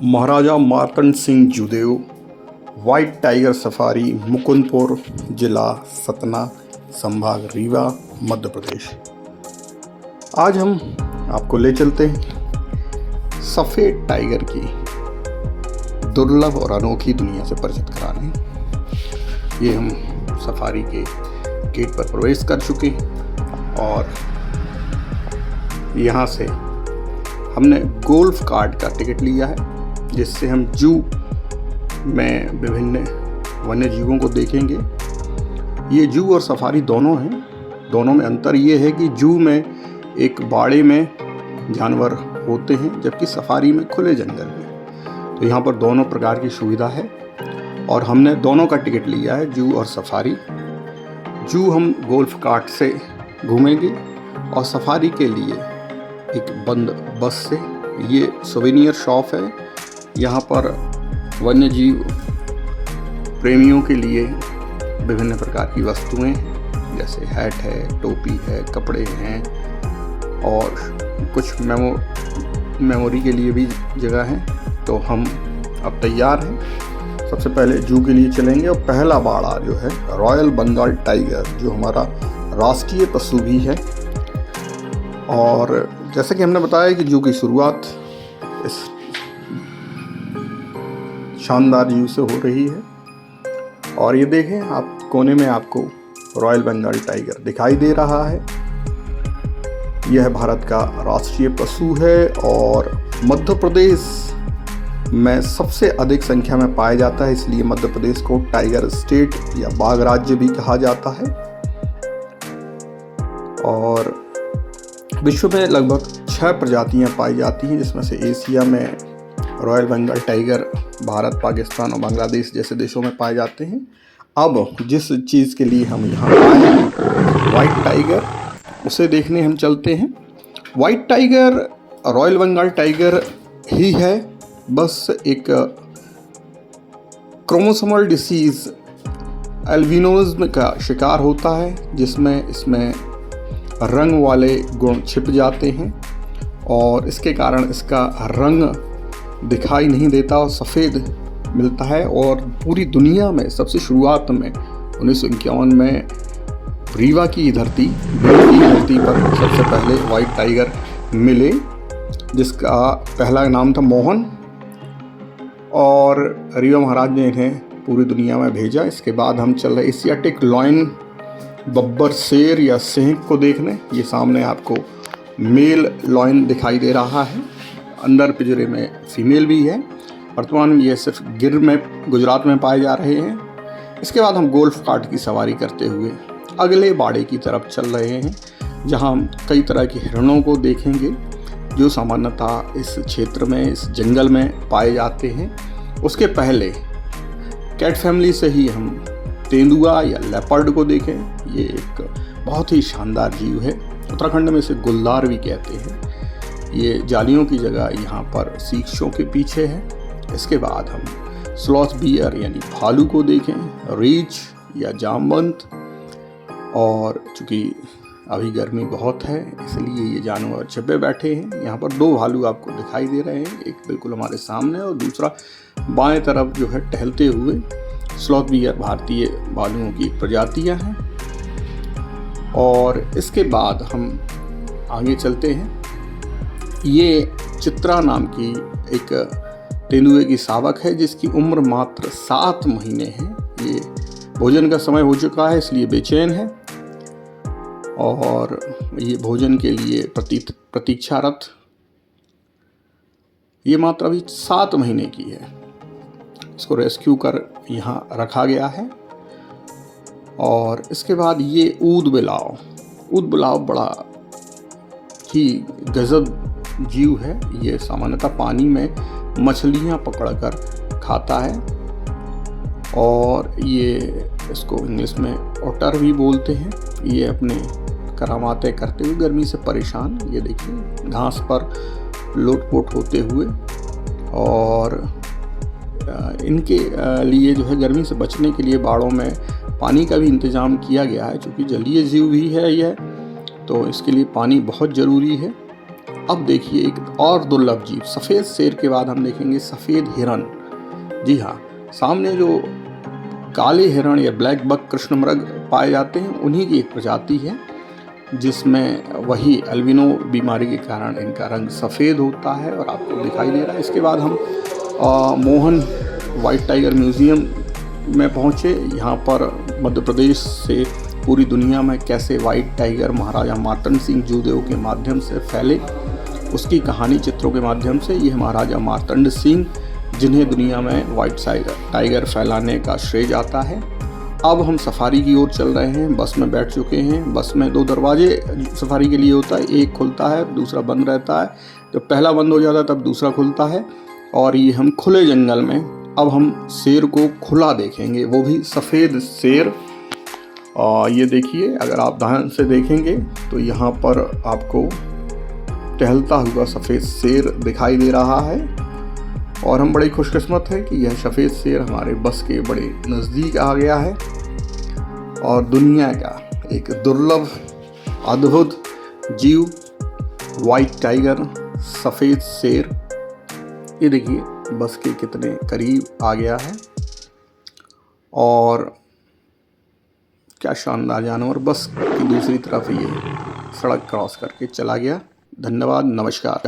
महाराजा Markand Singh Judev white tiger safari Mukundpur जिला सतना संभाग रीवा मध्य प्रदेश। आज हम आपको ले चलते हैं सफ़ेद टाइगर की दुर्लभ और अनोखी दुनिया से परिचित कराने। ये हम सफारी के गेट पर प्रवेश कर चुके हैं और यहाँ से हमने गोल्फ कार्ट का टिकट लिया है, जिससे हम जू में विभिन्न वन्य जीवों को देखेंगे। ये जू और सफारी दोनों हैं। दोनों में अंतर ये है कि जू में एक बाड़े में जानवर होते हैं, जबकि सफारी में खुले जंगल में। तो यहाँ पर दोनों प्रकार की सुविधा है और हमने दोनों का टिकट लिया है, जू और सफारी। जू हम गोल्फ कार्ट से घूमेंगे और सफारी के लिए एक बंद बस से। ये सोवेनियर शॉप है। यहाँ पर वन्य जीव प्रेमियों के लिए विभिन्न प्रकार की वस्तुएं जैसे हैट है, टोपी है, कपड़े हैं और कुछ मेमोरी के लिए भी जगह है। तो हम अब तैयार हैं। सबसे पहले जू के लिए चलेंगे और पहला बाड़ा जो है रॉयल बंगाल टाइगर, जो हमारा राष्ट्रीय पशु भी है। और जैसे कि हमने बताया कि जू की शुरुआत इस शानदार जू से हो रही है। और ये देखें, आप कोने में आपको रॉयल बंगाल टाइगर दिखाई दे रहा है। यह भारत का राष्ट्रीय पशु है और मध्य प्रदेश में सबसे अधिक संख्या में पाया जाता है, इसलिए मध्य प्रदेश को टाइगर स्टेट या बाघ राज्य भी कहा जाता है। और विश्व में लगभग 6 प्रजातियां पाई जाती हैं, जिसमें से एशिया में रॉयल बंगाल टाइगर भारत, पाकिस्तान और बांग्लादेश जैसे देशों में पाए जाते हैं। अब जिस चीज़ के लिए हम यहाँ आए हैं, वाइट टाइगर, उसे देखने हम चलते हैं। White tiger royal Bengal tiger ही है, बस एक क्रोमोसोमल डिसीज़ एल्बिनिज्म का शिकार होता है, जिसमें इसमें रंग वाले गुण छिप जाते हैं और इसके कारण इसका रंग दिखाई नहीं देता और सफ़ेद मिलता है। और पूरी दुनिया में सबसे शुरुआत में 1951 में रीवा की धरती पर सबसे पहले वाइट टाइगर मिले, जिसका पहला नाम था मोहन। और रीवा महाराज ने इन्हें पूरी दुनिया में भेजा। इसके बाद हम चल रहे एशियाटिक लॉयन बब्बर शेर या सिंह को देखने। ये सामने आपको मेल लॉयन दिखाई दे रहा है, अंदर पिंजरे में फीमेल भी है। वर्तमान में ये सिर्फ गिर में गुजरात में पाए जा रहे हैं। इसके बाद हम गोल्फ कार्ट की सवारी करते हुए अगले बाड़े की तरफ चल रहे हैं, जहां हम कई तरह के हिरणों को देखेंगे, जो सामान्यतः इस क्षेत्र में, इस जंगल में पाए जाते हैं। उसके पहले कैट फैमिली से ही हम तेंदुआ या लेपर्ड को देखें। ये एक बहुत ही शानदार जीव है। उत्तराखंड में इसे गुलदार भी कहते हैं। ये जालियों की जगह यहाँ पर सीक्षों के पीछे है। इसके बाद हम स्लॉथ बियर यानी भालू को देखें, रीछ या जामवंत। और चूँकि अभी गर्मी बहुत है, इसलिए ये जानवर छिपे बैठे हैं। यहाँ पर 2 भालू आपको दिखाई दे रहे हैं, एक बिल्कुल हमारे सामने और दूसरा बाएं तरफ जो है टहलते हुए। स्लॉथ बियर भारतीय भालुओं की प्रजातियां हैं। और इसके बाद हम आगे चलते हैं। ये चित्रा नाम की एक तेंदुए की शावक है, जिसकी उम्र मात्र 7 महीने है। ये भोजन का समय हो चुका है, इसलिए बेचैन है और ये भोजन के लिए प्रतीक्षारत। ये मात्र अभी 7 महीने की है। इसको रेस्क्यू कर यहाँ रखा गया है। और इसके बाद ये ऊद बिलाव बड़ा ही गजब जीव है। ये सामान्यतः पानी में मछलियाँ पकड़कर खाता है और ये इसको इंग्लिश में ओटर भी बोलते हैं। ये अपने करामातें करते हुए गर्मी से परेशान, ये देखिए घास पर लोटपोट होते हुए। और इनके लिए जो है गर्मी से बचने के लिए बाड़ों में पानी का भी इंतज़ाम किया गया है। चूँकि जलीय जीव भी है यह, तो इसके लिए पानी बहुत ज़रूरी है। अब देखिए एक और दुर्लभ जीव, सफ़ेद शेर के बाद हम देखेंगे सफ़ेद हिरन। जी हाँ, सामने जो काले हिरण या ब्लैक बक कृष्णमृग पाए जाते हैं उन्हीं की एक प्रजाति है, जिसमें वही अल्बिनो बीमारी के कारण इनका रंग सफ़ेद होता है और आपको दिखाई दे रहा है। इसके बाद हम मोहन वाइट टाइगर म्यूज़ियम में पहुँचे। यहाँ पर मध्य प्रदेश से पूरी दुनिया में कैसे वाइट टाइगर महाराजा मार्तंड सिंह जूदेव के माध्यम से फैले, उसकी कहानी चित्रों के माध्यम से। ये महाराजा मार्तंड सिंह जिन्हें दुनिया में वाइट टाइगर फैलाने का श्रेय जाता है। अब हम सफारी की ओर चल रहे हैं, बस में बैठ चुके हैं। बस में 2 दरवाजे सफारी के लिए होता है, एक खुलता है दूसरा बंद रहता है। जब पहला बंद हो जाता है तब दूसरा खुलता है। और ये हम खुले जंगल में, अब हम शेर को खुला देखेंगे, वो भी सफ़ेद शेर। और ये देखिए, अगर आप ध्यान से देखेंगे तो यहाँ पर आपको टहलता हुआ सफ़ेद शेर दिखाई दे रहा है। और हम बड़े खुशकिस्मत हैं कि यह सफ़ेद शेर हमारे बस के बड़े नज़दीक आ गया है। और दुनिया का एक दुर्लभ अद्भुत जीव वाइट टाइगर सफ़ेद शेर, ये देखिए बस के कितने करीब आ गया है। और क्या शानदार जानवर, बस की दूसरी तरफ ये सड़क क्रॉस करके चला गया। धन्यवाद, नमस्कार।